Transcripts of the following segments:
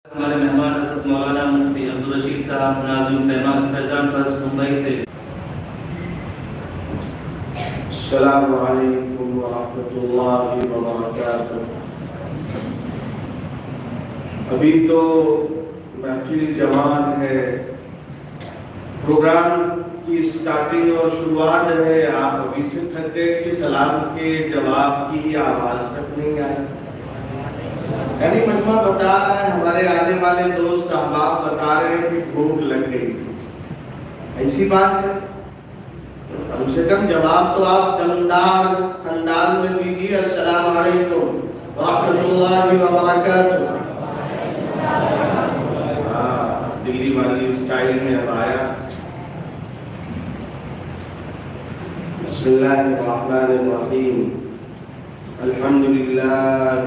ہمارے مہمان حضرت مولانا مفتی عبدالرشید صاحب ناظم فیضان فرسٹ ممبئی سے۔ السلام علیکم ورحمۃ اللہ وبرکاتہ۔ ابھی تو محفل جوان ہے، پروگرام کی سٹارٹنگ اور شروعات ہے، آپ ابھی سے تھک گئے کہ سلام کے جواب کی آواز تک نہیں آئی۔ یعنی مجمع بتا رہا ہے، ہمارے آنے والے دوست احباب بتا رہے ہیں کہ بھوک لگ گئی، ایسی بات ہے؟ کم سے کم جواب تو آپ دمدار انداز میں دیجیے، السلام علیکم ورحمۃ اللہ وبرکاتہ۔ دلی والی اسٹائل میں اب آیا۔ بسم اللہ الرحمن الرحیم، الحمدللہ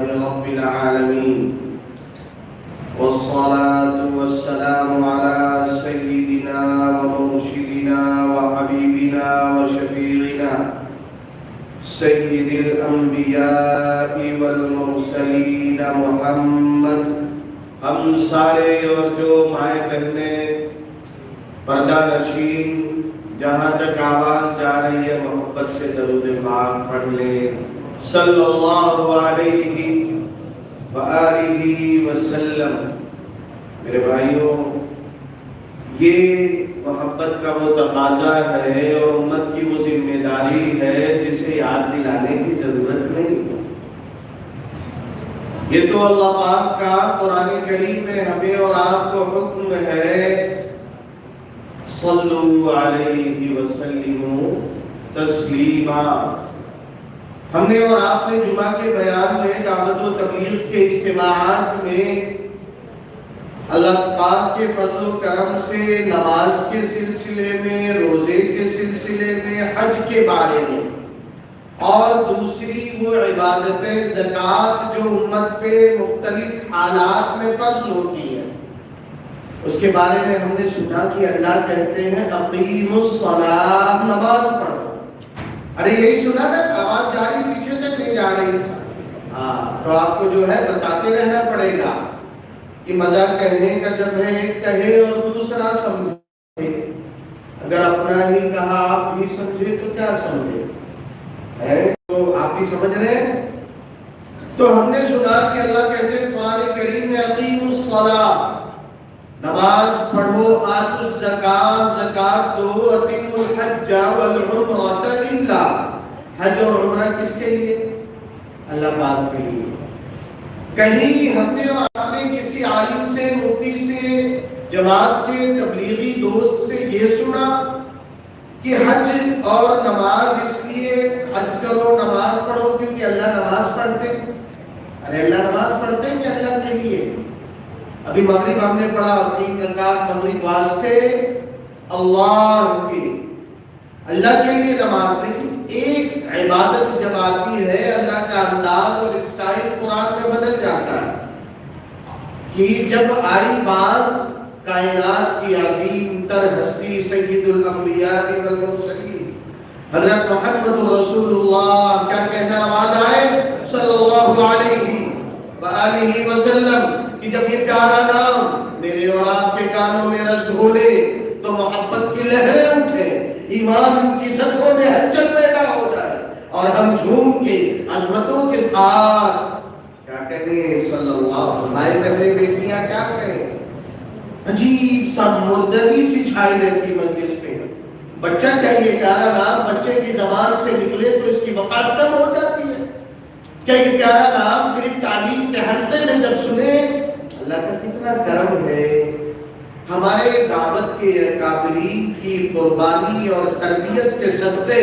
رب العالمین، والصلاة والسلام على سيدنا ومرشدنا وحبيبنا وشفيعنا سيد الأنبياء والمرسلين محمد۔ ہم سارے اور جو مائیں بہنیں پردہ نشین جہاں تک آواز جا رہی ہے محبت سے درود پاک پڑھ لیں، صلی اللہ علیہ وآلہ وسلم۔ میرے بھائیوں، یہ محبت کا وہ تقاضا ہے اور امت کی وہ ذمہ داری ہے جسے یاد دلانے کی ضرورت نہیں۔ یہ تو اللہ پاک کا قرآن کریم میں ہمیں اور آپ کو حکم ہے، صلو علیہ وسلم تسلیما۔ ہم نے اور آپ نے جمعہ کے بیان میں، دعوت و تبلیغ کے اجتماعات میں اللہ پاک کے فضل و کرم سے نماز کے سلسلے میں، روزے کے سلسلے میں، حج کے بارے میں اور دوسری وہ عبادتیں، زکوٰۃ جو امت پہ مختلف حالات میں فرض ہوتی ہیں، اس کے بارے میں ہم نے سنا کہ اللہ کہتے ہیں اقیموا الصلاۃ، نماز پڑھو۔ ارے یہی سنا تھا، آواز جا رہی، پیچھے تک نہیں جا رہی؟ تو آپ کو جو ہے بتاتے رہنا پڑے گا کہ مزاق کہنے کا جب ہے ایک کہے اور دوسرا سمجھے، اگر اپنا ہی کہا آپ بھی سمجھے تو کیا سمجھے ہے؟ تو آپ بھی سمجھ رہے ہیں۔ تو ہم نے سنا کہ اللہ کہتے ہیں قرآن کریم میں اقیموا الصلاۃ، نماز پڑھو، آتوا الزکاۃ، زکات دو، اتموا الحج والعمرۃ للہ، حج اور عمرہ کس کے لیے؟ اللہ پاک کے لیے۔ کہیں ہم نے اور آپ نے کسی عالم سے، مفتی سے، جماعت کے تبلیغی دوست سے یہ سنا کہ حج اور نماز اس لیے حج کرو، نماز پڑھو کیونکہ اللہ نماز پڑھتے؟ ارے اللہ نماز پڑھتے کہ اللہ کے لیے؟ ابھی مغرب ہم نے پڑھا، 3 رکعت مغرب واسطے اللہ کے، اللہ کے لیے نماز۔ لیکن ایک عبادت جب آتی ہے، اللہ کا انداز اور اسٹائل قرآن میں بدل جاتا ہے کہ جب آئی بات کائنات کی عظیم تر ہستی سید الانبیاء والمرسلین حضرت محمد رسول اللہ، کیا کہنا آواز آئے، صلی اللہ علیہ وآلہ وسلم، کہ جب یہ پیارا نام میرے اور آپ کے کانوں میں رس گھولے تو محبت کی لہریں اٹھے، ایمان کی سطحوں میں ہلچل پیدا ہو جائے اور ہم جھوم کے عظمتوں کے ساتھ کیا کہیں، صلی اللہ علیہ وسلم۔ بیٹیاں کیا کہیں، عجیب سا مردگی سی چھائی رہتی مجلس پہ۔ بچہ چاہیے، پیارا نام بچے کی زبان سے نکلے تو اس کی وقار کم ہو جاتی ہے۔ کیا یہ پیارا نام صرف تعلیم کے حلقے میں جب سنے، اللہ کا کتنا کرم ہے، ہمارے دعوت کے اکابرین کی قربانی اور تربیت کے صدقے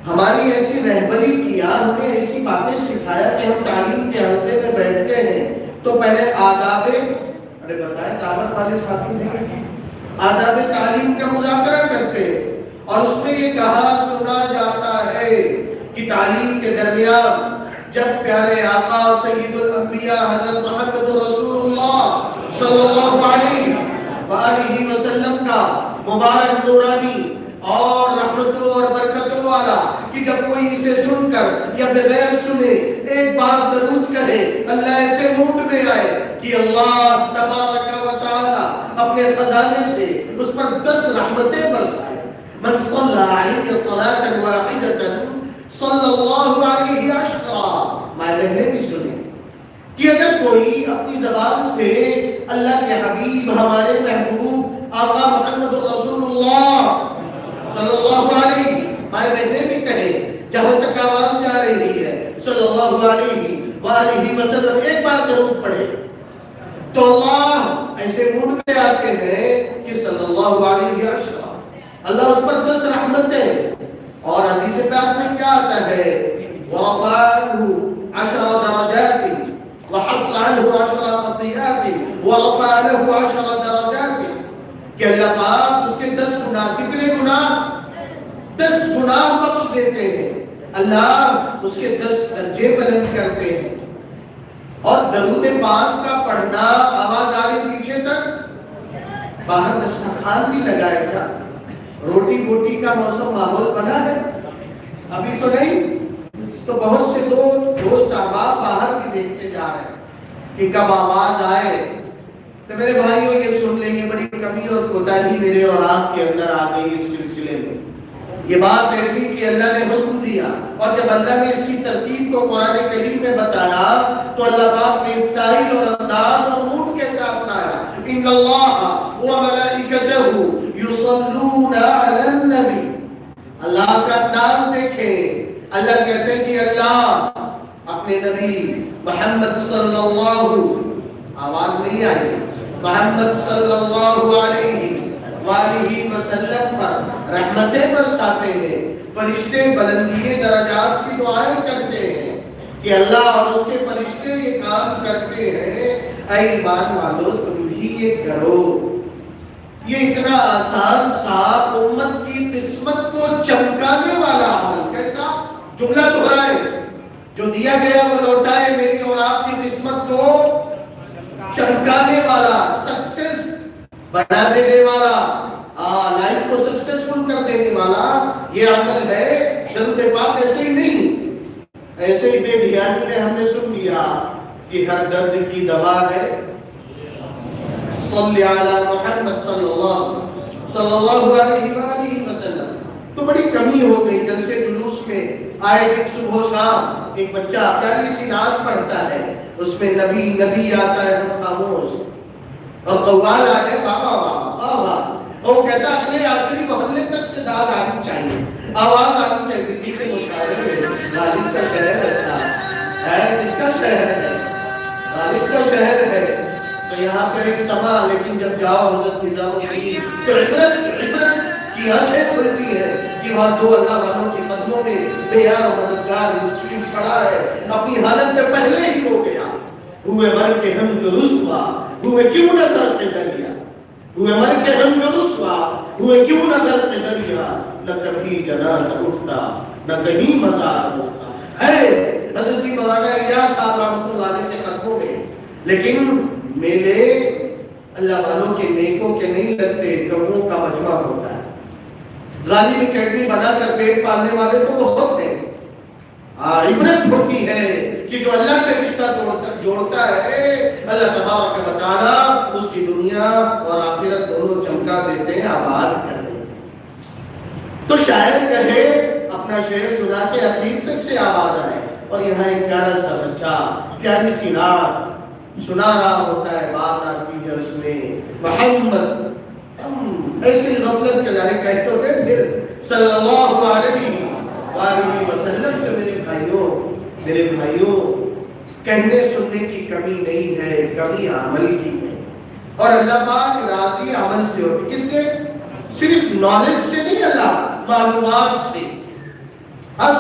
ہماری ایسی رہبری کیا، ہمیں ایسی باتیں سکھایا کہ ہم تعلیم کے حلقے میں بیٹھتے ہیں تو پہلے آداب، ارے بتائیں دعوت والے ساتھی نہیں، آداب تعلیم کا مذاکرہ کرتے اور اس میں یہ کہا سنا جاتا ہے کہ تعلیم کے درمیان جب پیارے آقا سید الانبیاء حضرت محمد رسول اللہ صلی اللہ علیہ وآلہ وسلم کا مبارک نورانی اور رحمتوں اور برکتوں والا کہ جب کوئی اسے سن کر یا بغیر سنے ایک بار درود کہے اللہ ایسے موڈ میں آئے کہ اللہ تبارک و تعالی اپنے خزانے سے اس پر 10 رحمتیں برسائے. من صلی علیہ صلاة واحدة صلی اللہ علیہ عشرا. معنی نے بھی سنے کہ اگر کوئی اپنی زبان سے اللہ کے حبیب ہمارے محبوب آقا محمد رسول اللہ صلی اللہ علیہ وسلم بھی کہے جہاں تک آواز جا رہی ہے صلی اللہ علیہ وآلہ وسلم ایک بار درود پڑھے تو اللہ ایسے موڈ میں آتے ہیں کہ صلی اللہ علیہ وسلم اللہ اس پر 10 رحمتیں. اور حدیث پاک میں کیا آتا ہے وَرَفَعَهُ 10 درجات وحط عنه 10 خطيئات ورفع له 10 درجات کہ اللہ پاک اس کے 10 گناہ کتنے گناہ 10 گناہ بخش دیتے ہیں. اللہ اس کے 10 درجے بلند کرتے ہیں. اور درود پاک کا پڑھنا آواز آ رہی پیچھے تک باہر دسترخوان بھی لگائے گا. روٹی بوٹی کا موسم ماحول بنا ہے ابھی تو نہیں تو بہت سے دوست احباب باہر بھی دیکھتے جا رہے ہیں کہ کب آواز آئے. تو میرے بھائیوں یہ سن لیں گے بڑی کمی اور کوتاہی میرے اور آپ کے اندر آ گئی اس سلسلے میں. یہ بات ایسی کہ اللہ نے حکم دیا اور جب اللہ نے اس کی ترتیب کو قرآن کریم میں بتایا تو اللہ پاک نے اسٹائل اور انداز اور موڈ کے ساتھ بتایا ان اللہ و ملائکتہ یصلون علی النبی. اللہ کا نام دیکھیں. اللہ کہتے ہیں کہ اللہ اپنے نبی محمد صلی اللہ آواز نہیں آئی محمد صلی اللہ علیہ وآلہ وسلم پر رحمتیں برساتے ہیں. فرشتے بلندی درجات کی دعائیں کرتے ہیں کہ اللہ اور اس کے فرشتے یہ کام کرتے ہیں. اے ایمان والو تم بھی یہ کرو. یہ اتنا آسان سا امت کی قسمت کو چمکانے والا عمل. کیسا جملہ دہرائے جو دیا گیا وہ لوٹائے میری اور آپ کی قسمت کو چمکانے والا سکسیس بنا دینے والا لائف کو سکسیسفل کر دینے والا یہ عمل ہے. درود پاک ایسے ہی نہیں ایسے ہی بے دھیانی میں ہم نے سن لیا کہ ہر درد کی دوا ہے صلی علی محمد صلی اللہ علیہ وآلہ وسلم. تو بڑی کمی ہو گئی جلسے جلوس میں آئے دن صبح و شام ایک بچہ پیاری سی نعت پڑھتا ہے اس میں نبی نبی آتا ہے ہم خاموش اور قوال آ گئے بابا بابا بابا اور وہ کہتا اگلے آخری محلے تک سے داد آنی چاہیے آواز آنی چاہیے. دلی کے مشاعرے میں غالب کا شہر ہے جس کا شہر ہے غالب کا شہر ہے تو یہاں پر ایک سما لیکن جب جاؤ حضرت نظام الدین تو عبرت کی حد بڑھتی ہے کہ وہاں دو اللہ والوں کے قدموں میں بے یار و مددگار مسکین پڑا ہے اپنی حالت میں پہلے ہی ہو گیا. ہوئے مر کے ہم جو رسوا ہوئے کیوں نہ در کے دریا ہوئے مر کے ہم جو رسوا ہوئے کیوں نہ در کے دریا نہ کبھی جنازہ اٹھتا نہ کہیں مزار اٹھتا ہے. حضرت مولانا الیاس صاحب رحمۃ اللہ علیہ کے قدموں میں. لیکن میلے اللہ والوں کے نیکوں کے نہیں لگتے لوگوں کا مجمع ہوتا ہے. غالب اکیڈمی بنا کر پیٹ پالنے والے تو بہت ہیں. عبرت ہوتی ہے کہ جو اللہ سے رشتہ جوڑتا ہے اللہ تبارک و تعالی اس کی دنیا اور آخرت دونوں چمکا دیتے ہیں آباد کر دیتے ہیں. تو شاعر کہے اپنا شعر سنا کے اخیر تک سے آواز آئے اور یہاں ایک پیارا سا بچہ پیاری سی نعت سنا رہا ہوتا ہے. بات آتی ہے اس میں محمد ایسی غفلت کے لارے کہتے ہوئے پھر صلی اللہ علیہ وآلہ وسلم کے میرے بھائیوں کہنے سننے کی کمی نہیں ہے کمی عمل کی ہے. اور اللہ پاک راضی عمل سے ہوتی. کس سے؟ صرف نالج سے نہیں اللہ معلومات سے.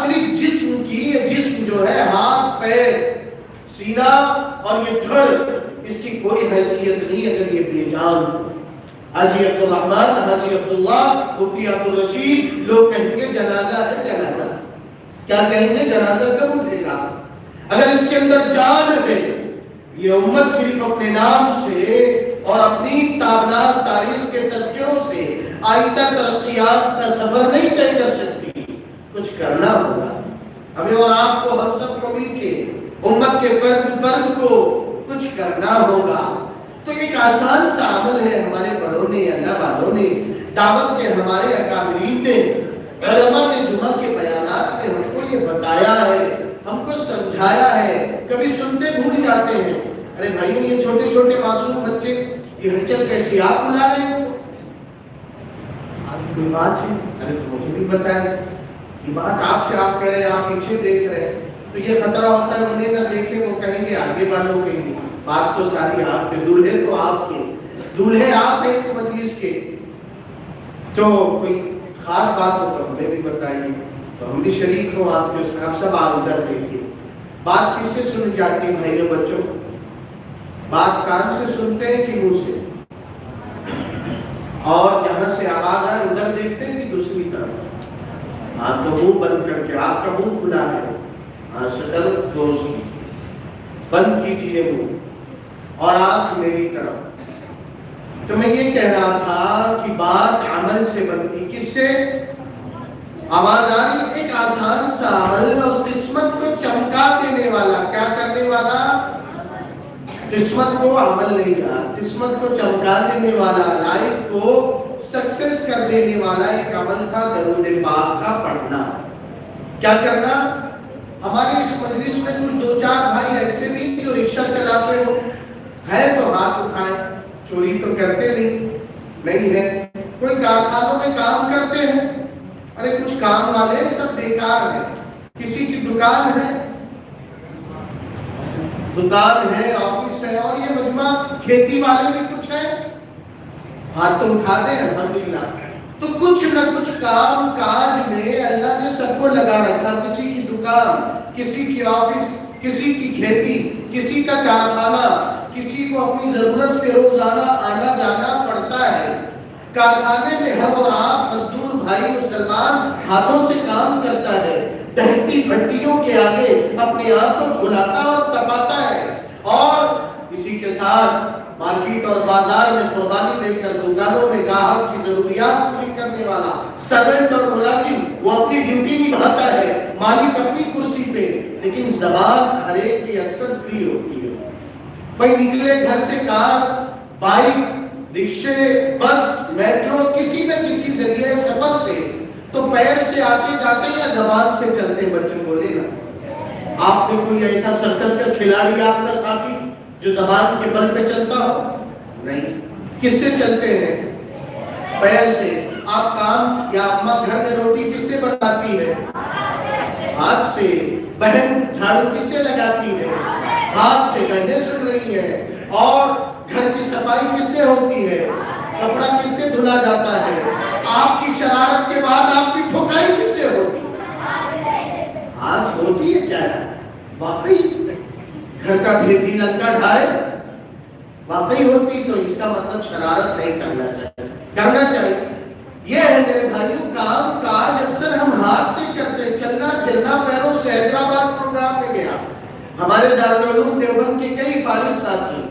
صرف جسم کی یہ جسم جو ہے ہاتھ پیر سینہ اور یہ دھڑ اس کی کوئی حیثیت نہیں اگر یہ بے جان. حاجی عبدالرحمن حاجی عبداللہ مفتی عبدالرشید لوگ کہیں گے جنازہ ہے جنازہ. کیا کہیں گے جنازہ کب اٹھے گا؟ اگر اس کے اندر جان ہے. یہ امت صرف اپنے نام سے اور اپنی تابناک تاریخ کے تذکروں سے آئندہ ترقیات کا سفر نہیں طے کر سکتی. کچھ کرنا ہوگا. ہمیں اور آپ کو، ہم سب کو مل کے امت کے فرد کو کچھ کرنا ہوگا. تو ایک آسان سا عمل ہے. ہمارے بڑوں نے، اللہ والوں نے، دعوت کے ہمارے اکابرین نے، علماء نے جمعہ کے بیانات میں ہم کو یہ بتایا ہے، ہم کو سمجھایا ہے. کبھی سنتے بھول جاتے ہیں. ارے بھائیوں، یہ چھوٹے چھوٹے معصوم بچے یہ ہلچل کیسی آپ بلا رہے ہیں؟ کوئی بات ہے؟ ارے تو مجھے بھی بتائیں. یہ بات آپ سے آپ کہہ رہے ہیں، آپ پیچھے دیکھ رہے ہیں، تو یہ خطرہ ہوتا ہے انہیں نہ دیکھیں، وہ کہیں گے آگے والوں کے لیے. بات تو ساری آپ کے، دولہے تو آپ کے، دولہے آپ ہیں اس مجلس کے. تو کوئی خاص بات ہو تو ہمیں بھی بتائیے، تو ہم بھی شریک ہوں آپ کے اس میں. آپ سب آپ ادھر دیکھیے. بات کس سے سن جاتی ہے بھائیوں بچوں؟ بات کان سے سنتے ہیں کہ منہ سے؟ اور جہاں سے آواز آئے ادھر دیکھتے ہیں کہ دوسری طرف؟ آپ کا منہ بند کر کے، آپ کا منہ کھلا ہے، شکل دوست بند کیجیے منہ اور آنکھ میری طرف. تو میں یہ کہہ رہا تھا کہ بات عمل سے بنتی. کس سے؟ آواز آ رہی. ایک آسان سا عمل اور قسمت کو چمکا دینے والا. کیا کرنے والا؟ قسمت کو عمل نہیں کہا، قسمت کو چمکا دینے والا، لائف کو سکسیس کر دینے والا ایک عمل تھا درود پاک کا پڑھنا. کیا کرنا؟ ہمارے اس مجلس میں کچھ دو چار بھائی ایسے نہیں جو رکشہ چلاتے ہو، ہے تو ہاتھ اٹھائیں. چوری تو کرتے نہیں ہے. کوئی کارخانوں میں کام کرتے ہیں؟ ارے کچھ کام والے سب بیکار ہیں. کسی کی دکان ہے، آفس ہے، اور یہ مجمع کھیتی والے بھی کچھ ہیں، ہاتھ تو اٹھا دیں الحمدللہ. تو کچھ نہ کچھ کام کاج میں اللہ نے سب کو لگا رکھا. کسی کی دکان، کسی کی آفس، کسی کی کھیتی، کسی کا کارخانہ، کسی کو اپنی ضرورت سے روزانہ آنا جانا پڑتا ہے. کارخانے میں ہم اور آپ مزدور بھائی مسلمان ہاتھوں سے کام کرتا ہے، دہتی بھٹیوں کے آگے اپنے آپ کو بلاتا اور تپاتا ہے. اور اسی کے ساتھ مارکیٹ اور بازار میں قربانی دے کر دکانوں میں گاہک کی ضروریات پوری کرنے والا سرونٹ اور ملازم وہ اپنی ڈیوٹی نبھاتا ہے، مالک اپنی کرسی پہ. لیکن زبان ہر ایک کی اکثر فری ہوتی ہے. کوئی نکلے گھر سے کار، بائک، رکشے، بس، میٹرو، کسی نہ کسی ذریعے سفر سے، تو پیر سے آتے جاتے یا زبان سے چلتے. بچوں بولے نا، آپ نے کوئی ایسا سرکس کا کھلاڑی آپ کا ساتھی جو زبان کے بل پہ چلتا ہو؟ نہیں. کس سے چلتے ہیں؟ پیر سے. آپ کام یا اماں گھر میں روٹی کس سے بناتی ہے؟ ہاتھ سے. بہن جھاڑو کس سے لگاتی ہے؟ ہاتھ سے. بہنیں سن رہی ہے. اور گھر کی صفائی کس سے ہوتی ہے؟ کپڑا کس سے دھلا جاتا ہے؟ آپ کی شرارت کے بعد آپ کی ٹھوکائی کس سے ہوتی ہے؟ ہاتھ ہوتی ہے. کیا ہے واقعی گھر کا بھیدی لنکا ڈھائے واقعی ہوتی تو اس کا مطلب شرارت نہیں کرنا چاہیے. کرنا چاہیے. یہ ہے میرے بھائیوں، کام کاج اکثر ہم ہاتھ سے کرتے ہیں. چلنا پھرنا پیروں سے. حیدرآباد پروگرام میں گیا، ہمارے دارالعلوم دیوبند کے کئی فارغ ساتھی.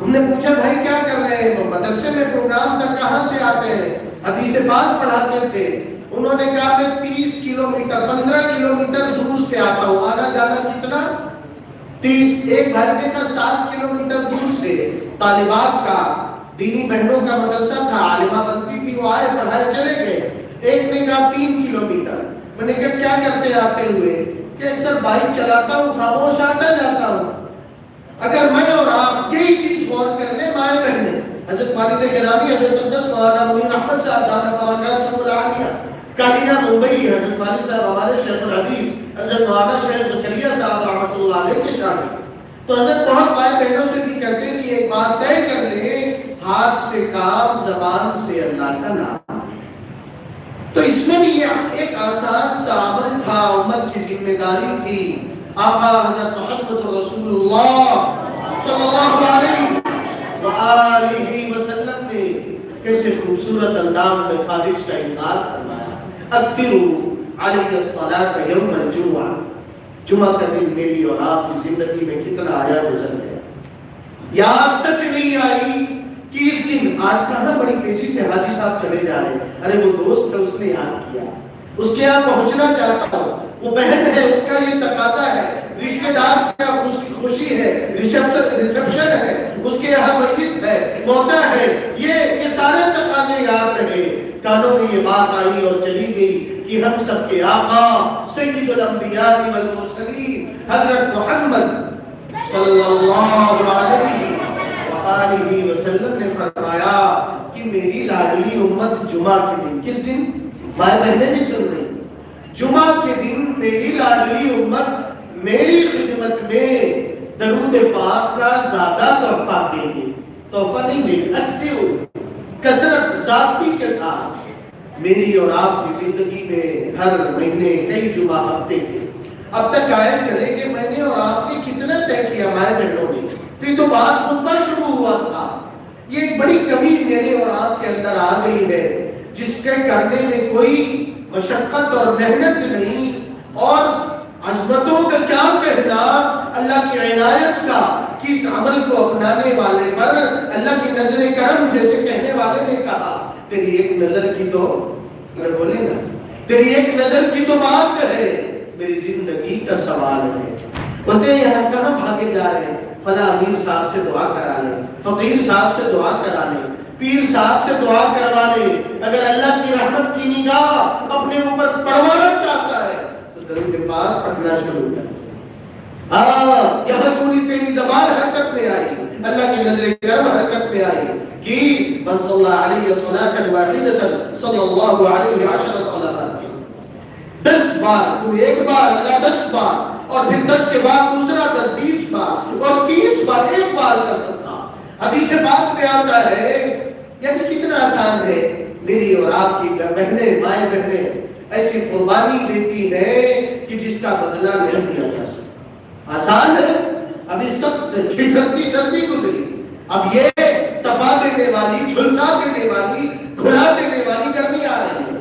ہم نے پوچھا بھائی کیا کر رہے ہیں؟ مدرسے میں پروگرام تک کہاں سے آتے ہیں؟ حدیث پاک پڑھاتے تھے. انہوں نے کہا میں 30 کلومیٹر 15 کلومیٹر دور سے آتا ہوں. آنا جانا کتنا؟ 30. ایک بھائی نے کہا 7 کلومیٹر دور سے. طالبات کا، دینی بہنوں کا مدرسہ تھا، عالمہ بنتی تھی، وہ آئے پڑھائے چلے گئے. ایک نے کہا 3 کلومیٹر. میں نے کہا کیا کرتے آتے ہوئے؟ کہ اکثر بائک چلاتا ہوں، خاموش آتا جاتا ہوں. اگر میں اور آپ یہی چیز غور کر لیں، مائیں بہنیں، حضرت والد گرامی حضرت اقدس مولانا منیر احمد صاحب دامت برکاتہ العالیہ کابینہ ممبئی، حضرت والد صاحب ہمارے شیخ الحدیث حضرت مولانا شیخ زکریا صاحب رحمۃ اللہ علیہ کے شاگرد. تو حضرت بہت مائیں بہنوں سے بھی کہتے ہیں کہ ایک بات طے کر لیں، ہاتھ سے کام، زبان سے اللہ کا نام. تو اس میں بھی یہ ایک آسان سا عمل تھا، امت کی ذمہ داری تھی. آقا حضرت محمد رسول اللہ صلی اللہ علیہ وآلہ وسلم نے کیسے خوبصورت انداز میں خارج کا انکار فرمایا. اکثروا علی الصلاۃ یوم الجمعہ. جمعہ کا دن میری اور آپ کی زندگی میں کتنا آیا گزر گیا، یاد تک نہیں آئی کہ اس دن. آج کہاں بڑی تیزی سے حاجی صاحب چلے جا رہے ہیں. ارے وہ دوست ہے، اس نے یاد کیا اس کے یہاں پہنچنا چاہتا ہوں. وہ بہن ہے، اس کا یہ تقاضا ہے. رشتہ دار کیا خوشی ہے، ریسپشن ہے، اس کے یہاں میت ہے، موتا ہے. یہ سارے تقاضے یاد رہے. کانوں میں یہ بات آئی اور چلی گئی کہ ہم سب کے آقا سید الانبیاء والمرسلین حضرت محمد صلی اللہ علیہ وآلہ وسلم نے فرمایا کہ میری لاڈلی امت جمعہ کے دن، کس دن؟ مائیں بہنیں بھی سن رہی، جمعہ کے دن میری لاڈلی امت میری خدمت میں درود پاک کا زیادہ تحفہ دے گی. تحفہ نہیں دے گی، اتیو کثرت ذاتی کے ساتھ میری اور آپ کی زندگی میں ہر مہینے کئی جمعہ ہفتے کے. اب تک آئے چلے گئے، میں نے اور آپ نے کتنا طے کیا مائیں بہنوں نے؟ تو یہ تو بات خطبہ شروع ہوا تھا. یہ ایک بڑی کمی میرے اور آپ کے اندر آ گئی ہے، جس کے کرنے میں کوئی مشقت اور محنت نہیں، اور عظمتوں کا کیا کہنا اللہ کی عنایت کا کہ اس عمل کو اپنانے والے پر اللہ کی نظر کرم، جیسے کہنے والے نے کہا تیری ایک نظر کی تو بولے نا، تیری ایک نظر کی تو بات ہے، میری زندگی کا سوال ہے. بولتے ہیں یہاں کہاں بھاگے جا رہے ہیں؟ فلاں امیر صاحب سے دعا کرا لیں، فقیر صاحب سے دعا کرا لیں، پیر صاحب سے دعا کروا لیں. اگر اللہ کی رحمت کی نگاہ اپنے اوپر پڑوانا چاہتا ہے تو درود پاک پڑھنا شروع کر. یہاں پوری تیری زبان حرکت میں آئی، اللہ کی نظر کرم حرکت میں آئی کہ من صلی اللہ علیہ صلاۃ واحدۃ صلی اللہ علیہ عشر صلوات. 10 بار، تو ایک بار، اللہ 10 بار، اور پھر 10 کے بعد دوسرا 10، 20 بار، اور 30 بار ایک بار کا صدقہ. حدیث پاک میں آتا ہے، یعنی کتنا آسان ہے. میری اور آپ کی بہنیں، مائیں بہنیں ایسی قربانی دیتی ہے کہ جس کا بدلہ نہیں دیا جا سکتا. آسان ہے. ابھی سخت ٹھٹھرتی سردی گزری، اب یہ تپا دینے والی، جھلسا دینے والی، کھلا دینے والی گرمی آ رہی ہے.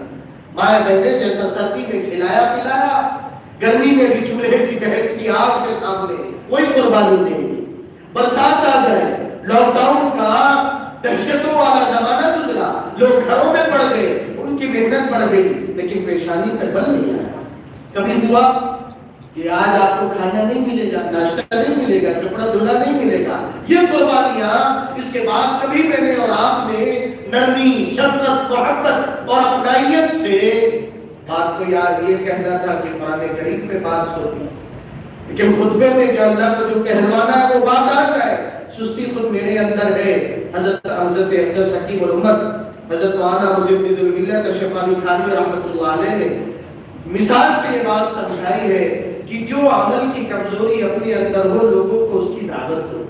مائیں بہنیں جیسا سردی میں کھلایا پلایا، گرمی میں بھی چولہے کی دہکتی آگ کے سامنے وہی قربانی دیں گی. برسات آ جائے، لاک ڈاؤن کا دہشتوں والا زمانہ گزرا، لوگ گھروں میں پڑ گئے، ان کی محنت بڑھ گئی، لیکن پیشانی پر بل نہیں آیا. کبھی ہوا کہ آج آپ کو کھانا نہیں ملے گا، ناشتہ نہیں ملے گا، کپڑا دھونا نہیں ملے گا. یہ قربانیاں اس کے بعد کبھی میں نے اور آپ نے نرمی، شفقت، محبت اور اپنائیت سے بات کو یاد یہ کہنا تھا کہ قرآن کریم پہ بات ہوتی، لیکن خطبے میں جو اللہ کو جو کہلوانا ہے وہ بات آ جائے. سستی خود میرے اندر ہے. حضرت اقدس حکیم الامت حضرت مولانا مجدد الملت اشرف علی تھانوی رحمۃ اللہ علیہ نے مثال سے یہ بات سمجھائی ہے کہ جو عمل کی کمزوری اپنے اندر ہو، لوگوں کو اس کی دعوت دو.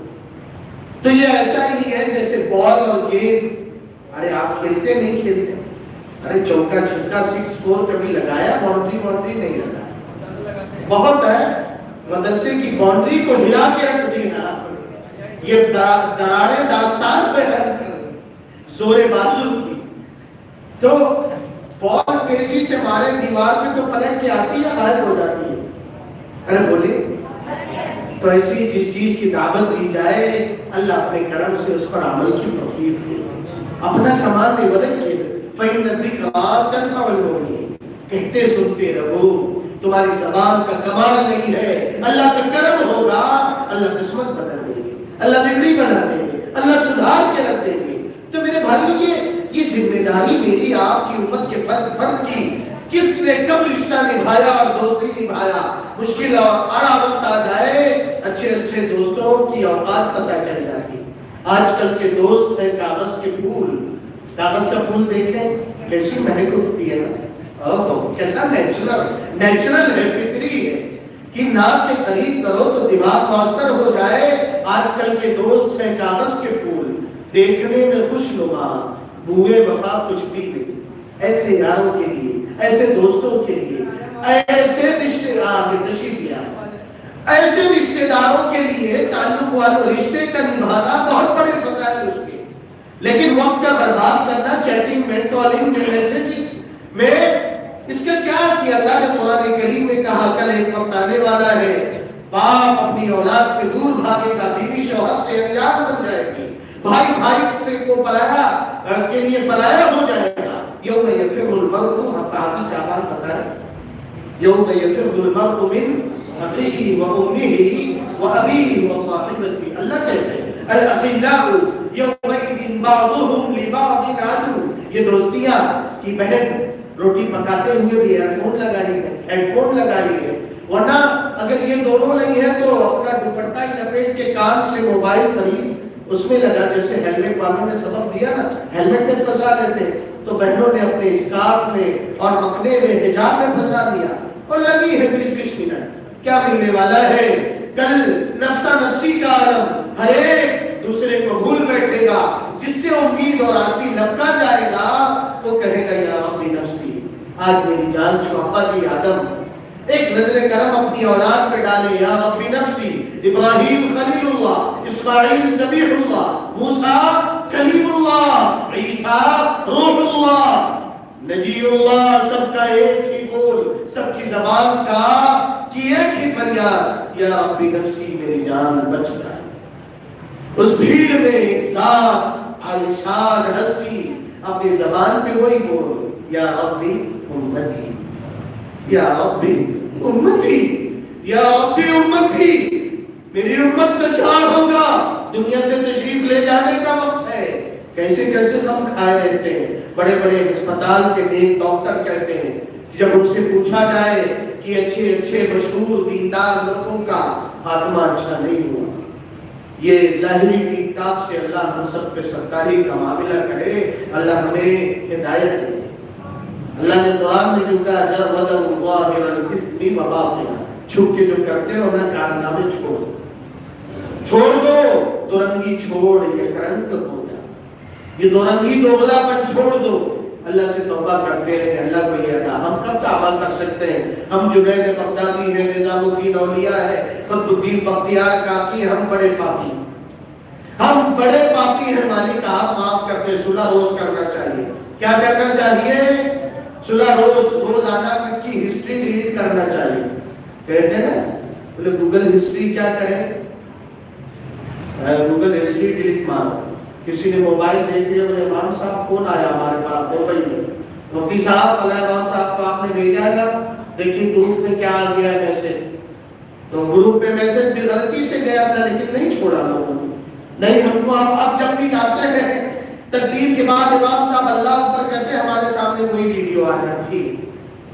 تو یہ ایسا ہی ہے جیسے بال اور گیند. ارے آپ کھیلتے نہیں کھیلتے؟ ارے چوکا چھکا 6-4 کبھی لگایا؟ باؤنڈری نہیں لگایا. بہت ہے مدرسے کی باؤنڈری کو ہلا کے رکھ دی نا. یہ دراریں داستان پہ ہے زور بازو کی. تو بال تیزی سے مارے دیوار پہ تو پلٹ کے آتی ہے، غائب ہو جاتی ہے. ارے بولے تو ایسی جس چیز کی دعوت دی جائے، اللہ اپنے کرم سے اس پر عمل کی توفیق دے. اپنا کمال نہیں بدلے. فَإِنَّ الذِّكْرَىٰ تَنفَعُ الْمُؤْمِنِينَ. کہتے سنتے رہو، تمہاری زبان کا کمال نہیں ہے. اللہ کا کرم ہوگا، اللہ قسمت بنا دے گی، اللہ بگڑی بنا دے گی، اللہ سدھار کے رکھ دے گی. تو میرے بھائیوں یہ ذمہ داری میری آپ کی امت کے فرد کی، کس نے کب رشتہ نبھایا اور دوستی نبھایا. مشکل اور اڑا وقت آ جائے، اچھے دوستوں کی اوقات پتہ چل جاتی. آج کل کے دوست ہیں کاغذ کے پھول. کاغذ کا پھول دیکھیں کیسی مہک اٹھتی ہے نا، کیسا نیچرل ہے، فطری ہے کہ ناک کے قریب کرو تو دماغ معطر ہو جائے. آج کل کے دوست ہیں کاغذ کے پھول، دیکھنے میں خوش نما، بوئے وفا کچھ بھی نہیں. ایسے یاروں کے لیے، ایسے دوستوں کے لیے، ایسے رشتے داروں کے لیے تعلق والوں رشتے کا نبھانا بہت بڑے فضائل اس کے. لیکن وقت کا برباد کرنا چیٹنگ میں، کالنگ میں، میسجز میں، اس کا کیا کیا؟ اللہ نے قرآن کریم میں کہا کل ایک وقت آنے والا ہے، باپ اپنی اولاد سے دور بھاگے گا، بیوی شوہر سے انجان بن جائے گی، بھائی بھائی سے کو پرایا کے لیے پرایا ہو جائے گا. یوم یفر المرء، حدیث آباد بتائے، یوم یفر المرء من اخیہ و امہ و ابیہ و صاحبتہ. اللہ کہتے ہیں الاخلاء یومئذ بعضهم لبعض عدو. یہ دوستیاں کی بہن روٹی پکاتے ہوئے بھی ایئر فون لگائی ہے، ہیڈ فون لگائی ہے، ورنہ اگر یہ دونوں نہیں ہے تو اپنا دوپٹہ ہی لپیٹ کے کان سے موبائل قریب اس میں لگا. جیسے ہیلمٹ والوں نے سبق دیا نا، ہیلمٹ میں پھنسا لیتے، تو بہنوں نے اپنے اسکارف میں اور مکنے میں حجاب میں پھنسا دیا اور لگی ہے 20-20 منٹ. کیا ملنے والا ہے؟ کل نفسا نفسی کا عالم، ہر ایک دوسرے کو بھول بیٹھے گا. جس سے امید اور آدمی لپکا جائے گا وہ کہے گا یا ربی نفسی، آج میری جان چھو. ابا جی آدم ایک نظر کرم اپنی اولاد پہ ڈالے، یا ربی نفسی. ابراہیم خلیل اللہ، اسماعیل ذبیح اللہ، موسیٰ کلیم اللہ، عیسیٰ روح اللہ، نجی اللہ، سب کا ایک ہی بول، سب کی زبان کا کی ایک ہی فریاد، یا ربی نفسی، میری جان بچ جائے. اس بھیڑ میں ایک ذات عالیشان ہستی اپنی زبان پہ وہی بول، یا ربی امتی، یا ربی امتی، یا ربی امتی. میری امت کا کیا ہوگا؟ دنیا سے تشریف لے جانے کا وقت ہے. کیسے کیسے ہم کھائے رہتے ہیں. بڑے بڑے ہسپتال کے ایک ڈاکٹر کہتے ہیں جب ان سے پوچھا جائے کہ اچھے اچھے مشہور دیندار لوگوں کا خاتمہ اچھا نہیں ہوا. یہ ظاہری ٹیک ٹاک سے اللہ ہم سب پہ سرکاری کا معاملہ کرے. اللہ ہمیں ہدایت دے. اللہ نے قرآن میں جو کہا جب وَدَوْ ظَاهِرَ الْإِثْمِ وَبَاطِنَهُ، چھپ کے جو کرتے ہو نا کارنامے چھوڑ دو. دو رنگی چھوڑ، یہ رنگ ہو جا. یہ دو رنگی دوغلا پن چھوڑ دو. اللہ سے توبہ کرتے ہیں. اللہ کو یہ ادا ہم کب توبہ کر سکتے ہیں؟ ہم جنید بغدادی ہیں، نظام الدین اولیاء ہے، قطب الدین بختیار کاکی ہیں. ہم بڑے پاپی، ہم بڑے پاپی ہیں. مالک آپ معاف کرتے. صلح روز کرنا چاہیے. کیا کرنا چاہیے؟ صلح روزانہ کی ہسٹری ڈیلیٹ کرنا چاہیے. کہتے ہیں نا بولے گوگل ہسٹری کیا کریں؟ گوگل ہسٹری ڈیلیٹ مارو. کسی نے موبائل دیکھ لیا، بولے امام صاحب فون آیا ہمارے پاس موبائل میں، مفتی صاحب فلاں امام صاحب کو آپ نے بھیجا نا، دیکھیں گروپ میں کیا آ گیا میسج. تو گروپ میں میسج بھی غلطی سے گیا تھا لیکن نہیں چھوڑا لوگوں نے. نہیں ہم کو آپ جب بھی جاتے ہیں تقدیر کے بعد امام صاحب اللہ اکبر کہتے ہیں، ہمارے سامنے کوئی ویڈیو آ جاتی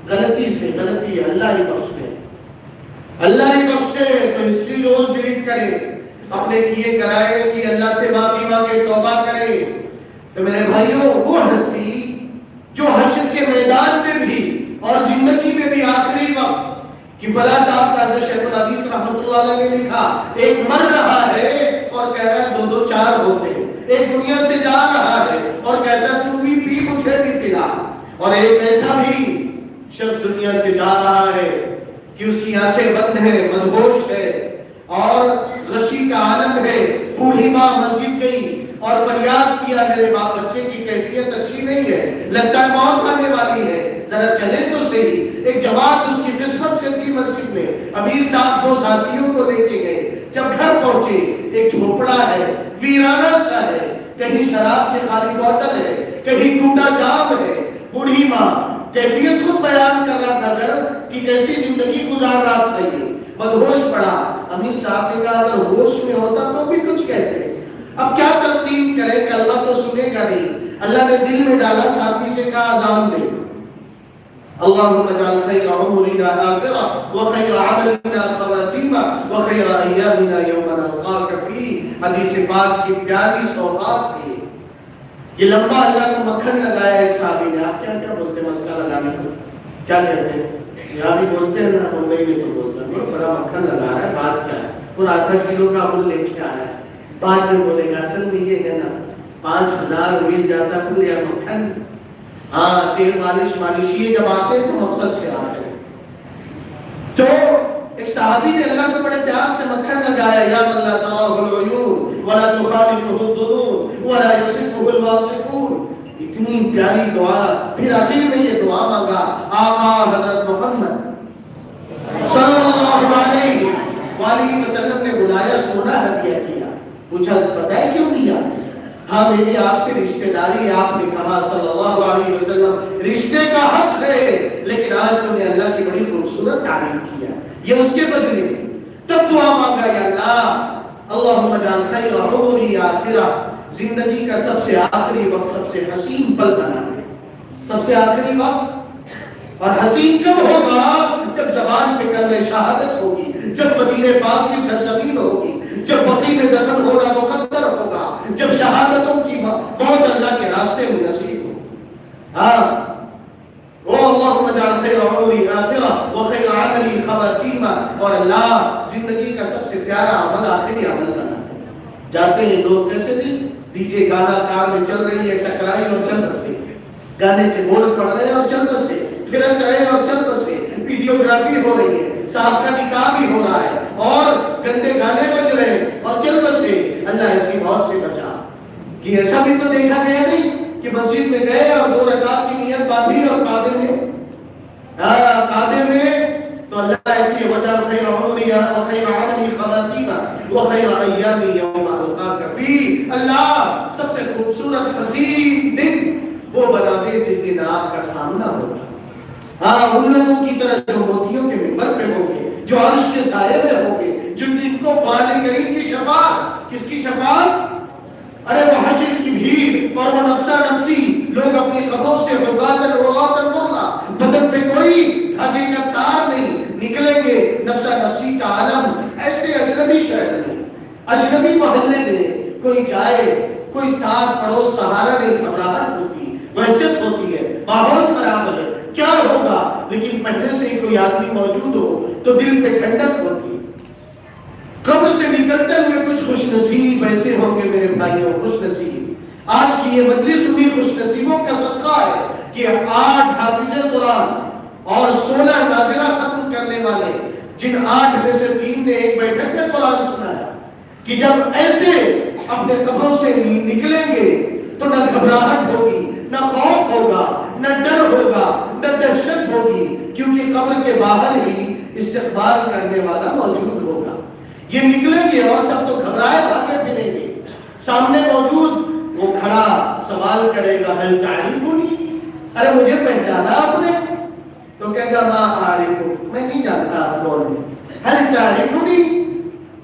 غلطی سے. غلطی ہے، اللہ ہی بخشے، اللہ ہی بخشے. تو ہسٹری روز ڈیلیٹ کرے، اپنے کیے کرائے کہ اللہ سے معافی مانگے، توبہ کرے. تو میرے بھائیوں، وہ ہستی جو حشر کے میدان میں بھی اور زندگی میں بھی آخری وقت کہ فلاں صاحب کا حضرت شیخ الحدیث رحمۃ اللہ علیہ نے لکھا، ایک مر رہا ہے اور کہہ رہا ہے 2-2 4 ہوتے ہیں. ایک دنیا سے جا رہا ہے اور کہتا ہے تو بھی پی مجھے بھی پلا. اور ایک ایسا بھی شخص دنیا سے جا رہا ہے کہ اس کی آنکھیں بند ہیں، مدہوش ہے اور غشی کا عالم ہے. بوڑھی ماں مسجد گئی اور فریاد کیا میرے باپ بچے کی کیفیت اچھی نہیں ہے، لگتا ہے موت آنے والی ہے، ذرا چلے تو صحیح. ایک جماعت اس کی قسمت سے تھی مسجد میں. امیر صاحب 2 ساتھیوں کو لے کے گئے. جب گھر پہنچے ایک جھوپڑا ہے، ویرانہ سا ہے، کہیں شراب کی خالی بوتل ہے، کہیں ٹوٹا جام ہے. بوڑھی ماں کیفیت خود بیان کر رہا تھا گھر کہ کیسی زندگی گزار رہا تھا. یہ بدہوش پڑا. امیر صاحب نے کہا اگر ہوش میں ہوتا تو بھی کچھ کہتے. اب کیا تلقین کرے، کلمہ تو سنے گا نہیں. اللہ نے دل میں ڈالا، ساتھی سے کہا اذان دے. اللهم اجعل خير عمرنا آخرة وخير عملنا خواتيمة وخير أيامنا يوم نلقاك فيه. حدیث پاک کی پیاری سوغات ہے. یہ لمبا اللہ کو مکھن لگایا ایک صحابی نے. آپ کیا کیا بولتے ہیں مسکا لگانے کو؟ کیا کہتے ہیں؟ یہاں بھی بولتے ہیں نا، ممبئی میں تو بولتے ہیں بڑا مکھن لگا رہا ہے. بات کیا ہے؟ اور آدھا کلو کا امول لے کے آ رہا ہے. بعد میں بولے گا اصل میں یہ ہے نا 5000 مل جاتا پھول یا مکھن. ہاں تیل مالش مالشیے جب آتے ہیں تو مقصد سے آتے ہیں. تو ایک صحابی نے اللہ کو بڑے پیار سے مکھن لگایا. یا من لا تراہ العیون ولا تخالطہ الظنون ولا یصفہ الواصفون. اتنی پیاری دعا. پھر آخر میں یہ دعا مانگا. آقا حضرت محمد صلی اللہ علیہ وسلم نے بلایا، سونا ہدیہ کیا. پوچھا پتہ ہے کیوں دیا؟ ہاں میری آپ سے رشتہ داری، آپ نے کہا صلی اللہ علیہ وسلم رشتے کا حق ہے، لیکن آج تم نے اللہ کی بڑی خوبصورت تعریف کیا، یہ اس کے بدلے میں۔ تب دعا مانگا، یا اللہ اللہم اجعل خیر عمری آخرہ، زندگی کا سب سے آخری وقت سب سے حسین پل بنا دے، سب سے آخری وقت۔ اور حسین کب ہوگا؟ جب زبان پہ کلمہ شہادت ہوگی، جب مدینہ پاک کی سرزمین ہوگی، جب بقیع میں دفن ہونا مقدر ہوگا، جب شہادتوں کی موت اللہ کے راستے میں نصیب ہو۔ ہاں او اللہم اجعل خیر عمری آخرہ وخیر عملی خواتیمہ، اور اللہ زندگی کا سب سے پیارا عمل آخری عمل بنا دے۔ جاتے ہیں لوگ کیسے دن دیجئے گانا کار میں چل رہی ہے، ٹکرائی اور چل بسے، گانے کے بول پڑ رہے ہیں اور چل بسے، پھرک رہے اور چل بسے، ویڈیوگرافی ہو رہی ہے، صاحب کا نکاح بھی ہو رہا ہے اور گندے گانے بج رہے ہیں اور چل بسے۔ اللہ ایسی موت سے بچا۔ کہ ایسا بھی تو دیکھا گیا نہیں کہ مسجد میں گئے اور 2 رکعت کی نیت باندھی اور قادر میں تو اللہ ایسی وجہ خیر عمری وخیر عملی خواتیمہ وخیر ایامی یوم القاک فی، اللہ سب سے خوبصورت حسین دن وہ بنا دے جس دن آپ کا سامنا ہوگا۔ ہاں ان لوگوں کی طرح جو موتیوں کے منبر پہ ہوں گے، جو عرش کے سائے میں ہوں گے، جن کو قرآن کریم کی شفاعت، کس کی شفاعت؟ ارے وہ حشر کی بھیڑ اور وہ نفسا نفسی، لوگ اپنی قبروں سے غفاتن غفاتن غرلا، بدن پہ کوئی دھاگے کا تار نہیں، نکلیں گے نفسا نفسی کا عالم، ایسے اجنبی شہر میں، اجنبی محلے میں کوئی جائے، کوئی ساتھ پڑوس سہارا نہیں، گھبراہٹ ہوتی، وحشت ہوتی ہے، ماحول خراب ہے، کیا ہوگا؟ لیکن پہلے سے ہی کوئی آدمی موجود ہو تو دل پہ ٹھنڈک ہوتی۔ قبر سے نکلتے ہوئے کچھ خوش نصیب ایسے ہوں گے میرے بھائیوں، خوش نصیب۔ آج کی یہ مجلس بھی خوش نصیبوں کا صدقہ ہے کہ 8 حافظ قرآن اور 16 ناظرہ ختم کرنے والے، جن 8 میں سے 3 نے ایک بیٹھک میں قرآن سنایا، کہ جب ایسے اپنے قبروں سے نکلیں گے تو نہ گھبراہٹ ہوگی، نہ خوف ہوگا، نہ ڈر ہوگا، نہ دہشت ہوگی، کیونکہ قبر کے باہر ہی استقبال کرنے والا موجود ہوگا۔ یہ نکلیں گے اور سب تو گھبرائے بھاگے پھریں گے، سامنے موجود وہ کھڑا سوال کرے گا، هل تعرفنی؟ ارے مجھے پہچانا آپ نے؟ تو کہے گا ما اعرفک، میں نہیں جانتا آپ کون ہیں۔ هل تعرفنی؟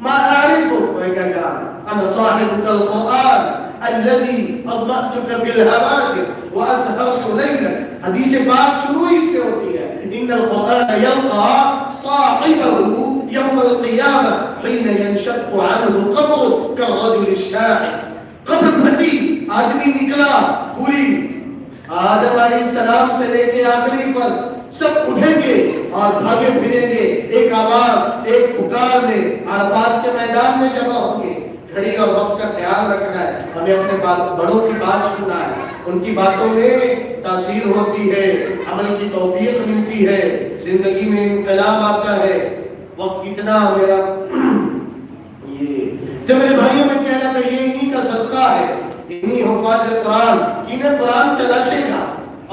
ما اعرفک، میں کہے گا انا صاحبک القرآن الذي اضمأتك في الهواجر واسهرت ليلك۔ حدیث پاک شروع ہی سے ہوتی ہے، ان القرآن يلقى صاحبه يوم القيامة حين ينشق عنه قبر كالرجل الشاحب۔ قبر پھٹی، آدمی نکلا، پوری آدم علیہ السلام سے لے کے آخری پر سب اٹھیں گے اور بھاگے پھریں گے، ایک آواز، ایک پکار میں عرفات کے میدان میں جمع ہوں گے۔ گھڑی اور وقت کا خیال رکھنا ہے، ہمیں اپنے بڑوں کی بات سننا ہے، ان کی باتوں میں تاثیر ہوتی ہے، عمل کی توفیق ملتی ہے، زندگی میں انقلاب آتا ہے۔ وقت کتنا میرا یہ میرے بھائیوں میں کہنا تھا، یہ انہی کا صدقہ ہے، انہی حفاظ قرآن، انہیں قرآن تلاشے گا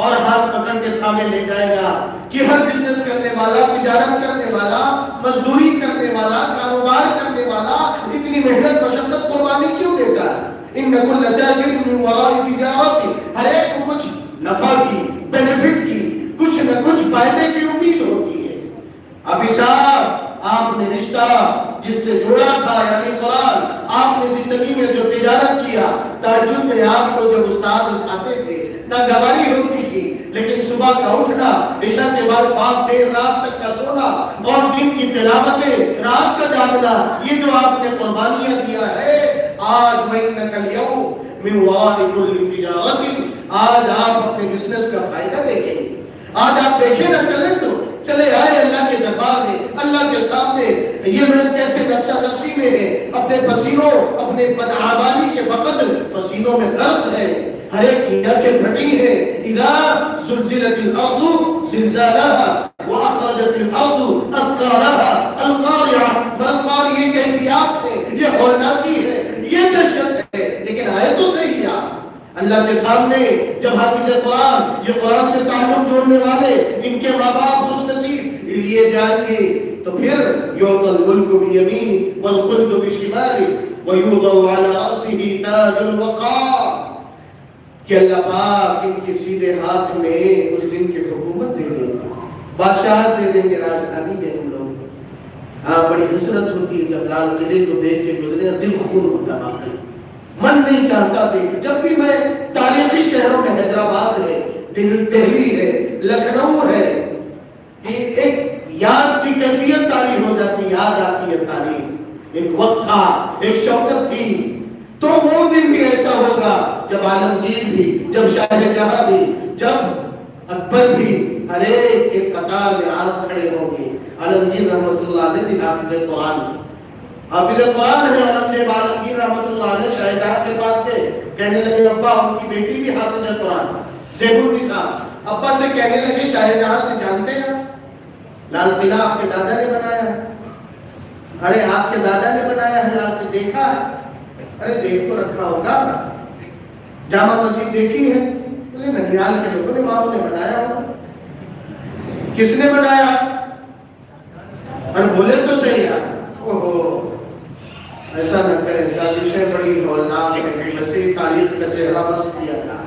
اور ہاتھ پکڑ کے تھامے لے جائے گا کہ ہر بزنس کرنے والا، تجارت کرنے والا، مزدوری کرنے والا، کاروبار کرنے والا اتنی محنت مشقت قربانی کیوں دیتا ہے؟ ان کل تاجر من وراء تجارت، ہر ایک کو کچھ نفع کی، بینیفٹ کی، کچھ نہ کچھ فائدے کی امید ہوتی ہے۔ ابھی صاحب آپ نے رشتہ جس سے جوڑا تھا یعنی قرآن، آپ نے زندگی میں جو تجارت کیا، تہجد میں آپ کو جب استاد اٹھاتے تھے ناگواری ہوتی تھی، لیکن صبح کا اٹھنا، عشاء کے بعد باپ دیر رات تک کا سونا اور دن کی تلاوتیں، رات کا جاگنا، یہ جو آپ نے قربانیاں دیا ہے، آج وَإِنَّكَ الْيَوْمَ مِنْ وَرَاءِ كُلِّ تِجَارَةٍ، آج آپ اپنے بزنس کا فائدہ دیکھیں گے۔ آج آپ دیکھیں نہ چلے تو چلے آئے اللہ کے دربار میں، اللہ کے سامنے، یہ لوگ کیسے نفسا نفسی میں ہیں، اپنے پسینوں، اپنے بدعمالی کے وقت پسینوں میں غرق ہے، ہر ایک کی آنکھیں پھٹی ہیں۔ اذا زلزلت الارض زلزالها واخرجت الارض اثقالها القارعة، القارعة یہ کیفیات ہے، یہ ہولناکی ہے، یہ دہشت ہے، لیکن آئے تو صحیح آپ اللہ کے سامنے جب حافظ قرآن، یہ قرآن سے تعلق جوڑنے والے، ان کے ماں باپ خوش نصیب لیے جائیں گے، تو پھر یعطى الملک بیمین والخلد بشمال، وَيُوضَعُ عَلَىٰ رَأْسِهِ تَاجُ الْوَقَارِ کہ اللہ پاک ان کے سیدھے ہاتھ میں اس دن کی حکومت دے دیں گے، بادشاہت دے دیں گے، راجدھانی دیں گے لوگ۔ ہاں بڑی حسرت ہوتی ہے جب لال قلعے کو دیکھ کے گزرے، دل خون ہوتا واقعی، من نہیں چاہتا تھا کہ جب بھی میں تاریخی شہروں میں حیدرآباد ہے، دہلی ہے، لکھنؤ ہے، ایک یاد کی کیفیت تاری ہو جاتی، یاد آتی ہے تاریخ، ایک وقت تھا، ایک شوکت تھی۔ تو وہ دن بھی ایسا ہوگا جب عالمگیر بھی، جب شاہجہاں بھی، جب اکبر بھی ہر ایک قطار میں ہاتھ کھڑے ہوں گے۔ عالمگیر رحمۃ اللہ علیہ تھے حافظ قرآن، حافظ قرآن ہے عالمگیر رحمۃ اللہ علیہ شاہجہاں کے پاس تھے، کہنے لگے ابا ان کی بیٹی بھی حافظ قرآن زیب النساء، ابا سے کہنے لگے شاہجہاں سے جانتے ہیں لال قلعہ آپ کے دادا نے بنایا ہے؟ ارے آپ کے دادا نے بنایا ہے، آپ نے دیکھا ہے؟ ارے دیکھ تو رکھا ہوگا، جامع مسجد دیکھی ہے؟ بولے ننیال کے لوگوں نے وہاں نے بنایا ہوگا۔ کس نے بنایا؟ اور بولے تو صحیح ہے، اوہو ایسا نہ کریں، سازشیں بڑی ہولناک ہیں، ویسے تاریخ کا چہرہ بس کیا تھا۔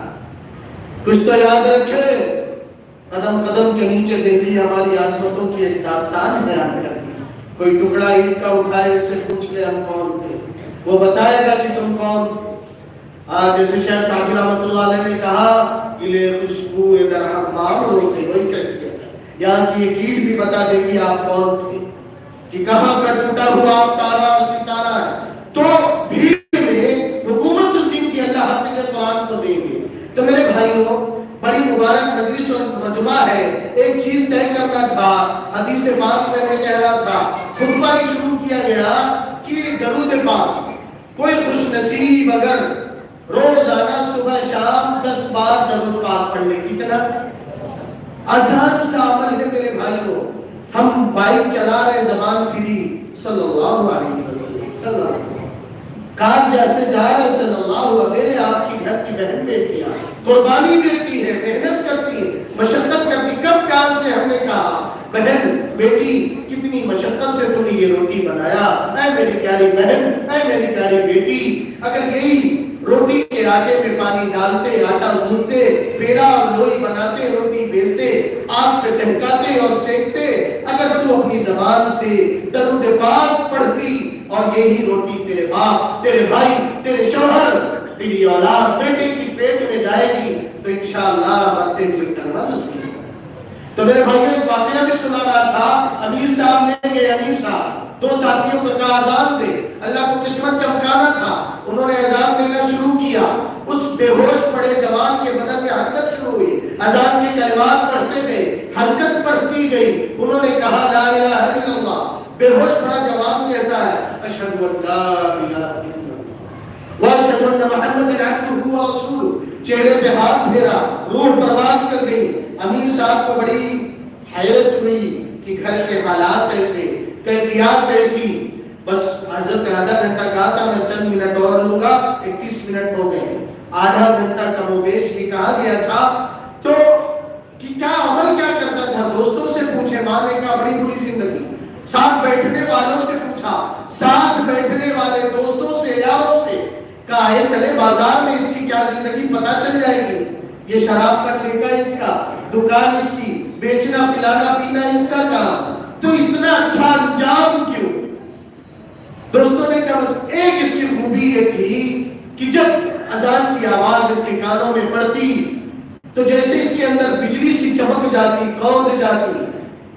کچھ تو یاد رکھے، قدم قدم کے نیچے دہلی ہماری عظمتوں کی ایک داستان ہے آ کر، کوئی ٹکڑا اینٹ کا اٹھائے اس سے پوچھ لے ہم کون تھے، وہ بتائے گا کہ تم کون تھے۔ جیسے شیخ سعدی رحمۃ اللہ علیہ نے کہا کہ خوشبو درہم معمول سے وہی کہتی ہے، یہاں کی ایک اینٹ بھی بتا دے گی آپ کون تھے، کہ کہاں کا ٹوٹا ہوا تارا ستارہ ہے۔ تو بھیڑ میں حکومت اس دن کی اللہ حافظ قرآن کو دیں گے۔ تو میرے بھائیوں بڑی مبارک مجلس اور مجمع ہے، ایک چیز طے کرنا تھا، حدیث پاک میں کہہ رہا تھا، خطبہ ہی شروع کیا گیا کہ درود پاک، کوئی خوش نصیب اگر روزانہ صبح شام 10 بار درود پاک پڑھ لے، کتنا آسان سا عمل ہے میرے بھائیوں۔ ہم بائک چلا رہے زبان فری صلی اللہ علیہ وسلم، صلی اللہ علیہ وسلم، کار جیسے جا رہے صلی اللہ علیہ وسلم، آپ کی گھر کی بہن بیٹی ہے، قربانی دیتی ہے، محنت کرتی ہے، مشقت کرتی۔ کب کام سے ہم نے کہا بہن بیٹی کتنی مشقت سے تم نے یہ روٹی بنایا، اے میری پیاری بہن، اے میری پیاری بیٹی، اگر یہی روٹی کے آٹے میں پانی ڈالتے، آٹا گوندتے، پیڑا اور لوئی بناتے، روٹی بیلتے، آگ پہ دہکاتے اور سینکتے، اگر تو اپنی زبان سے درود پاک پڑھتی اور یہی روٹی تیرے باپ، تیرے بھائی، تیرے شوہر، تیری اولاد بیٹے کی پیٹ میں جائے گی تو انشاءاللہ مرتے ہوئے کلمہ نصیب۔ تو میرے بھائیوں ایک واقعہ بھی سنا رہا تھا، امیر صاحب نے گئے، امیر صاحب 2 ساتھیوں کو کہا اذان دے، اللہ کو قسمت چمکانا تھا، انہوں نے اذان دینا شروع کیا، اس بے ہوش پڑے جوان کے بدن میں حرکت شروع ہوئی، اذان کے کلمات پڑھتے گئے، حرکت بڑھتی گئی، انہوں نے کہا لا الہ الا اللہ، بے ہوش پڑا جوان کہتا ہے اشہد ان لا الہ الا اللہ واشہد ان محمد عبدہ ورسولہ، چہرے پہ ہاتھ پھیرا، روح پرواز کر گئی۔ امیر صاحب کو بڑی حیرت ہوئی کہ گھر کے حالات ایسے، کیفیات ایسی، بس حضرت نے آدھا گھنٹہ کہا تھا، میں چند منٹ اور لوں گا، 31 منٹ ہو گئے، آدھا گھنٹہ کم و بیش بھی کہا گیا تھا۔ تو کیا عمل کیا کرتا تھا، دوستوں سے پوچھے، ماں نے کہا بڑی بری زندگی، ساتھ بیٹھنے والوں سے پوچھا، ساتھ بیٹھنے والے دوستوں سے، یاروں سے، کہا ہے چلے بازار میں اس کی کیا زندگی پتہ چل جائے گی، یہ شراب کا ٹھیکہ اس کا، دکان اس کی، بیچنا پلانا پینا اس کا کام، تو اتنا اچھا انجام کیوں؟ دوستوں نے کہا بس ایک اس کی خوبی یہ تھی کہ جب اذان کی آواز اس کے کانوں میں پڑتی تو جیسے اس کے اندر بجلی سی چمک جاتی، کھود جاتی،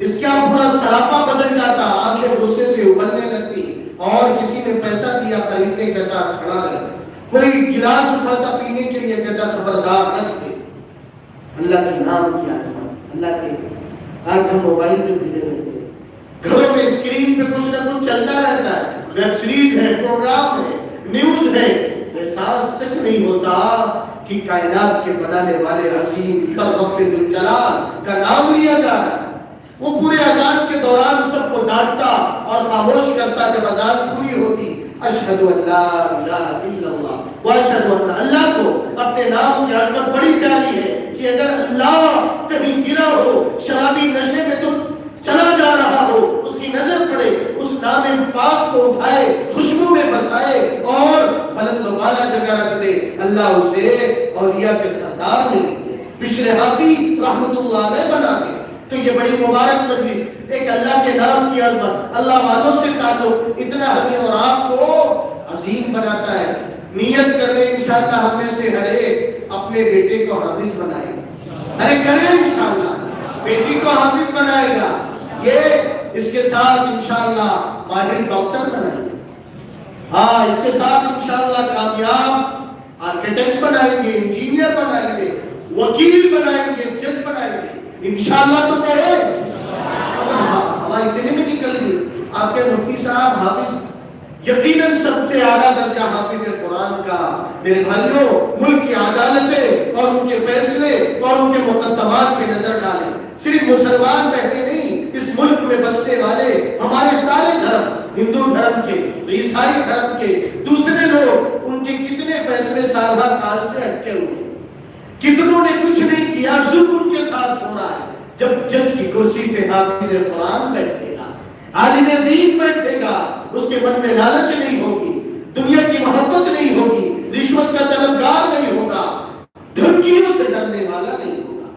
اس کا پورا سراپا بدل جاتا، آنکھیں غصے سے ابلنے لگتی، اور کسی نے پیسہ دیا خریدنے کہتا کھڑا رہے، کوئی گلاس اٹھاتا پینے کے لیے کہتا خبردار رکھ دے۔ اللہ کے نام کی عظمت، اللہ کے، آج ہم موبائل پہ بھیڑے رہتے ہیں، گھروں میں اسکرین پہ کچھ نہ کچھ چلتا رہتا ہے، ویب سیریز ہے، پروگرام ہے، نیوز ہے، احساس تک نہیں ہوتا کہ کائنات کے بنانے والے عظیم رب ذوالجلال کا نام لیا جا رہا ہے۔ وہ پورے اذان کے دوران سب کو ڈانٹتا اور خاموش کرتا، جب اذان پوری ہوتی اشہد ان لا الہ الا اللہ واشہد ان، اللہ کو اپنے نام کی عظمت بڑی پیاری ہے کہ اگر اللہ کہیں گرا ہو، شرابی نشے میں تو چلا جا رہا ہو، اس کی نظر پڑے، اس نام پاک کو اٹھائے، خوشبو میں بسائے اور بلند و بالا جگہ رکھ دے، اللہ اسے اولیاء کے سردار میں لے دے، بشر حافی رحمت اللہ علیہ بنا دے۔ تو یہ بڑی مبارک مجلس، ایک اللہ کے نام کی عظمت، اللہ والوں سے تعلق، اتنا ہمیں اور آپ کو عظیم بناتا ہے۔ نیت کر لیں انشاءاللہ ہم میں سے ہر ایک اپنے بیٹے کو حافظ بنائے گا، ارے کریں انشاءاللہ بیٹی کو حافظ بنائے گا، یہ اس کے ساتھ انشاءاللہ ماہر ڈاکٹر بنائیں گے، ہاں اس کے ساتھ انشاءاللہ کامیاب آرکیٹیکٹ بنائیں گے، انجینئر بنائیں گے، وکیل بنائیں گے، جج بنائیں گے انشاءاللہ۔ تو کہے ہوا اتنے میں نکل گئی، آپ کے مفتی صاحب حافظ، یقیناً سب سے اعلیٰ درجہ حافظ قرآن کا۔ میرے بھائیوں، ملک کی عدالتیں اور ان کے فیصلے اور ان کے مقدمات پہ نظر ڈالیں، صرف مسلمان بہنے نہیں، اس ملک میں بسنے والے ہمارے سارے دھرم، ہندو دھرم کے، عیسائی دھرم کے، دوسرے لوگ، ان کے کتنے فیصلے سال ہر سال سے اٹکے ہوئے، کتنوں نے کچھ نہیں کیا، ظلم ان کے ساتھ ہو رہا ہے۔ جب جج کی کرسی پہ حافظ قرآن بیٹھے گا، عالم دین بیٹھے گا، اس کے من میں لالچ نہیں ہوگی، دنیا کی محبت نہیں ہوگی، رشوت کا طلبگار نہیں ہوگا، دھمکیوں سے ڈرنے والا نہیں ہوگا۔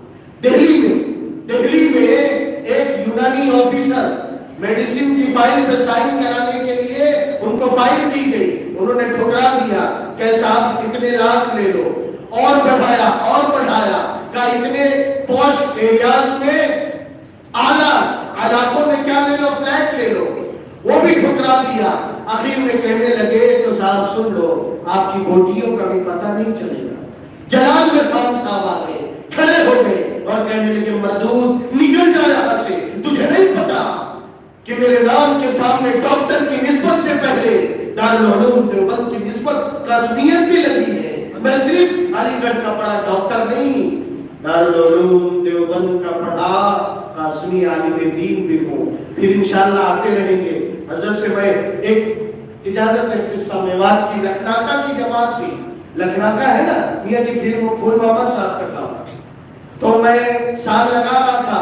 دہلی میں ایک یونانی آفیسر میڈیسن کی فائل پہ سائن کرانے کے لیے ان کو فائل دی گئی، انہوں نے ٹھکرا دیا کہ صاحب اتنے لاکھ لے لو، اور بڑھایا اور بڑھایا، کہا اتنے پوش ایریاز میں اعلیٰ علاقوں میں کیا لے لو، فلیٹ لے لو، وہ بھی ٹھکرا دیا۔ آخر میں کہنے لگے تو صاحب سن لو، آپ کی بوٹیوں کا بھی پتہ نہیں چلے گا۔ جلال میں خان صاحب آ گئے، کھڑے ہو گئے اور کہنے لگے مردود نکل جا یہاں سے، تجھے نہیں پتا کہ میرے نام کے سامنے ڈاکٹر کی نسبت سے پہلے دارالعلوم دیوبند کی نسبت قاسمیت بھی لگی ہے، میں صرف علی گڑھ کا پڑھا ڈاکٹر نہیں، دارالعلوم دیوبند کا پڑھا قاسمی عالم دین بھی ہوں۔ پھر انشاءاللہ آتے رہیں گے۔ حضرت سے میں ایک اجازت ہے، قصہ میوات کی لکھناکا کی جماعت تھی، لکھناکا ہے نا میاں جی پھول محمد صاحب کا کام، تو میں سال لگا رہا تھا،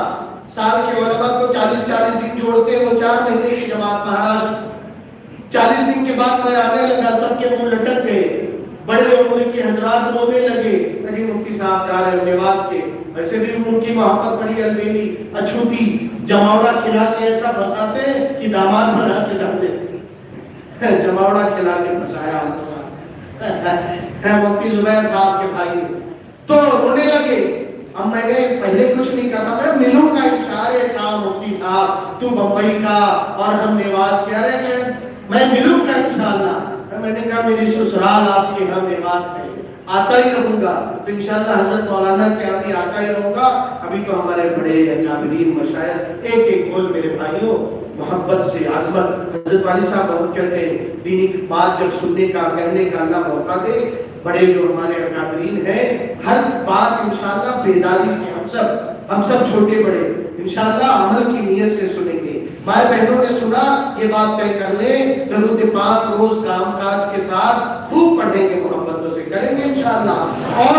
سال کے علماء کو 40 دن جوڑتے، وہ 4 مہینے کی جماعت مہاراج، 40 دن کے بعد میں آنے لگا، سب کے منہ لٹک گئے، بڑے عمر کے حضرات رونے لگے، جی مفتی صاحب جا رہے میوات کے، ویسے بھی ان کی محبت بڑی البیلی اچھوتی، جماوڑا کھلا کے ایسا بساتے کہ داماد بنا کے ڈال دیتے، جماوڑا کھلا کے بسایا ہے مفتی زبیر صاحب کے بھائی، تو رونے لگے۔ اب میں نے پہلے کچھ نہیں کہا، میں ملوں کا اشارے کہا مفتی صاحب تو بمبئی کا اور ہم میوات کہہ رہے ہیں، میں ملوں گا انشاءاللہ۔ میں نے کہا میری سسرال آپ کے یہاں میوات ہے، آتا ہی رہوں گا، تو انشاءاللہ حضرت مولانا کے یہاں بھی آتا ہی رہوں گا۔ ابھی تو ہمارے بڑے اکابرین مشائخ ایک ایک بول میرے بھائیوں محبت سے عظمت، حضرت والی صاحب بہت کہتے ہیں دینی بات جب سننے کا کہنے کا اللہ موقع دے، بڑے جو ہمارے اکابرین ہیں ہر بات انشاءاللہ بیداری سے ہم سب چھوٹے بڑے انشاءاللہ عمل کی نیت سے سنیں گے۔ مائیں بہنوں نے سنا یہ بات طے کر لیں، درود پاک روز کام کاج کے ساتھ خوب پڑھیں گے، محبتوں سے کریں گے انشاءاللہ۔ اور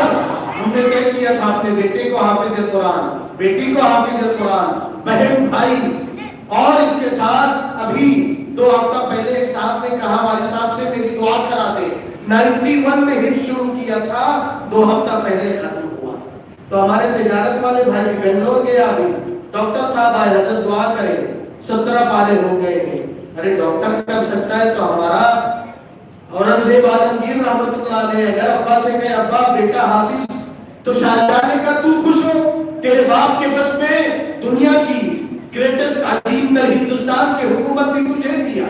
ہم نے طے کیا تھا اپنے بیٹے کو حافظ قرآن، بیٹی کو حافظ قرآن، بہن بھائی، اور اس کے ساتھ ابھی 2 ہفتہ پہلے ایک صاحب نے کہا والد صاحب سے میری دعا کرا دے، 91 میں حفظ شروع کیا تھا، 2 ہفتہ پہلے ختم ہوا۔ تو ہمارے تجارت والے بھائی بنگلور گیا، ابھی ڈاکٹر صاحب آئے، حضرت دعا کریں، 17 پارے ہو گئے ہیں۔ ارے ڈاکٹر کر سکتا ہے تو ہمارا اورنگزیب عالمگیر رحمت اللہ علیہ اگر ابا سے کہے ابا بیٹا حافظ، تو شاہجہاں نے کہا تو خوش ہو، تیرے باپ کے بس میں دنیا کی گریٹسٹ عظیم تر ہندوستان کی حکومت نے تجھے دیا،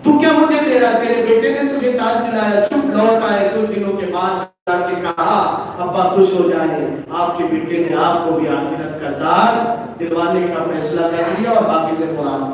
تو کیا مجھے دے رہا؟ تیرے بیٹے نے تجھے تاج دلایا۔ چپ لوٹ آئے، 2 دنوں کے بعد جا کے کہا ابا خوش ہو جائیں، آپ کے بیٹے نے آپ کو بھی آخرت کا تاج دلوانے کا فیصلہ کر لیا اور حافظ قرآن